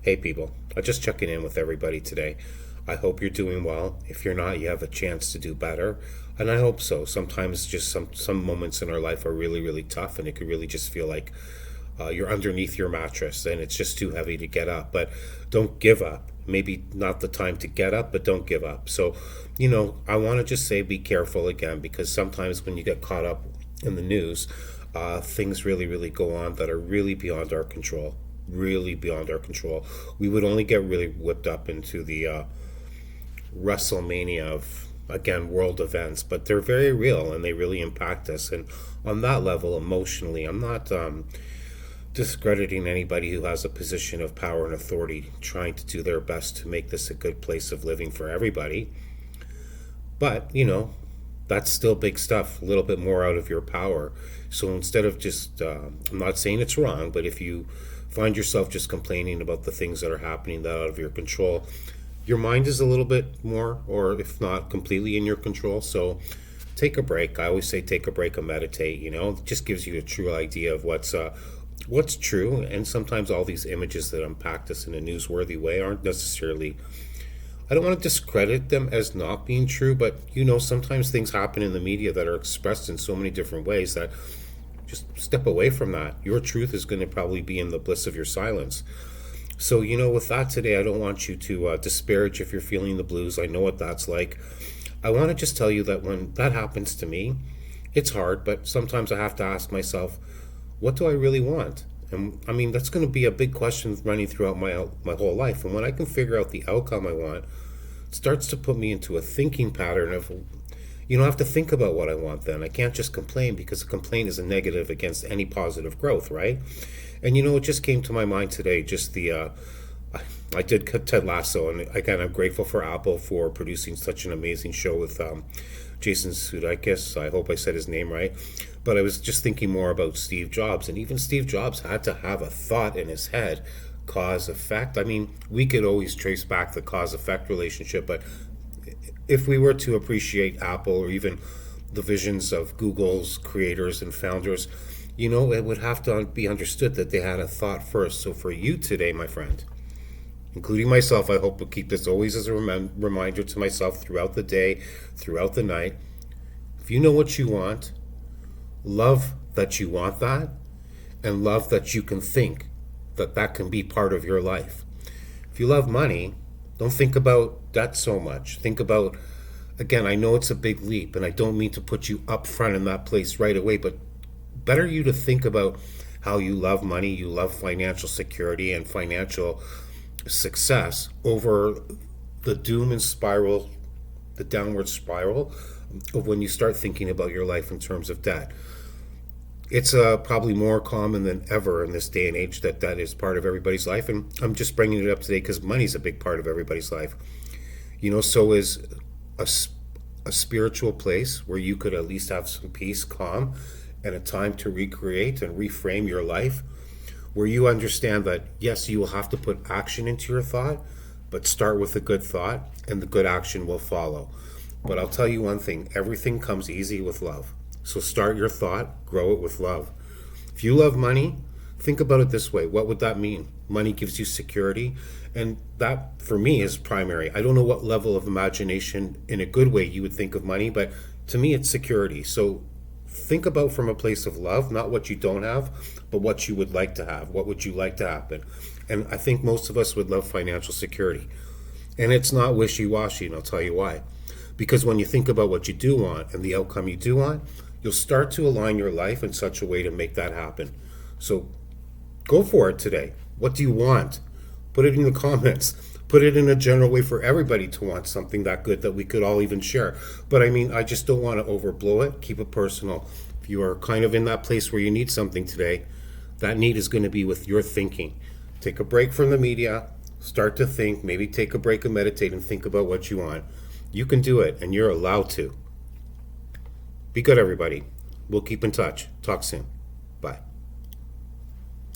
Hey people, I'm just checking in with everybody today. I hope you're doing well. If you're not, you have a chance to do better. And I hope so. Sometimes just some moments in our life are really, really tough, and it could really just feel like you're underneath your mattress and it's just too heavy to get up. But don't give up. Maybe not the time to get up, but don't give up. So, I want to just say be careful again, because sometimes when you get caught up in the news, things really, really go on that are really beyond our control. Really beyond our control. We would only get really whipped up into the WrestleMania of, again, world events, but they're very real and they really impact us. And on that level, emotionally, I'm not discrediting anybody who has a position of power and authority trying to do their best to make this a good place of living for everybody. But, that's still big stuff, a little bit more out of your power. So instead of just, I'm not saying it's wrong, but if you find yourself just complaining about the things that are happening that are out of your control, your mind is a little bit more, or if not completely in your control. So take a break. I always say take a break and meditate. It just gives you a true idea of what's true. And sometimes all these images that impact us in a newsworthy way aren't necessarily, I don't want to discredit them as not being true, but sometimes things happen in the media that are expressed in so many different ways that just step away from that. Your truth is going to probably be in the bliss of your silence. So, with that today, I don't want you to disparage if you're feeling the blues. I know what that's like. I want to just tell you that when that happens to me, it's hard, but sometimes I have to ask myself, what do I really want? And I mean, that's going to be a big question running throughout my whole life. And when I can figure out the outcome I want, it starts to put me into a thinking pattern of, I have to think about what I want then. I can't just complain, because a complaint is a negative against any positive growth, right? And it just came to my mind today, just I did Ted Lasso, and again, I'm grateful for Apple for producing such an amazing show with Jason Sudeikis. I hope I said his name right. But I was just thinking more about Steve Jobs, and even Steve Jobs had to have a thought in his head, cause effect. I mean, we could always trace back the cause effect relationship, but if we were to appreciate Apple or even the visions of Google's creators and founders, it would have to be understood that they had a thought first. So for you today, my friend, including myself, I hope to keep this always as a reminder to myself throughout the day, throughout the night. If you know what you want, love that you want that, and love that you can think that that can be part of your life. If you love money, don't think about debt so much. Think about, again, I know it's a big leap, and I don't mean to put you up front in that place right away, but better you to think about how you love money, you love financial security and financial success over the doom and spiral, the downward spiral of when you start thinking about your life in terms of debt. It's probably more common than ever in this day and age that that is part of everybody's life. And I'm just bringing it up today because money's a big part of everybody's life. So is a spiritual place where you could at least have some peace, calm, and a time to recreate and reframe your life, where you understand that, yes, you will have to put action into your thought, but start with a good thought and the good action will follow. But I'll tell you one thing, everything comes easy with love. So start your thought, grow it with love. If you love money, think about it this way. What would that mean? Money gives you security, and that, for me, is primary. I don't know what level of imagination, in a good way, you would think of money, but to me, it's security. So think about from a place of love, not what you don't have, but what you would like to have. What would you like to happen? And I think most of us would love financial security. And it's not wishy-washy, and I'll tell you why. Because when you think about what you do want and the outcome you do want, you'll start to align your life in such a way to make that happen. So go for it today. What do you want? Put it in the comments. Put it in a general way for everybody to want something that good that we could all even share. But I mean, I just don't want to overblow it. Keep it personal. If you are kind of in that place where you need something today, that need is going to be with your thinking. Take a break from the media. Start to think. Maybe take a break and meditate and think about what you want. You can do it, and you're allowed to. Be good, everybody. We'll keep in touch. Talk soon. Bye.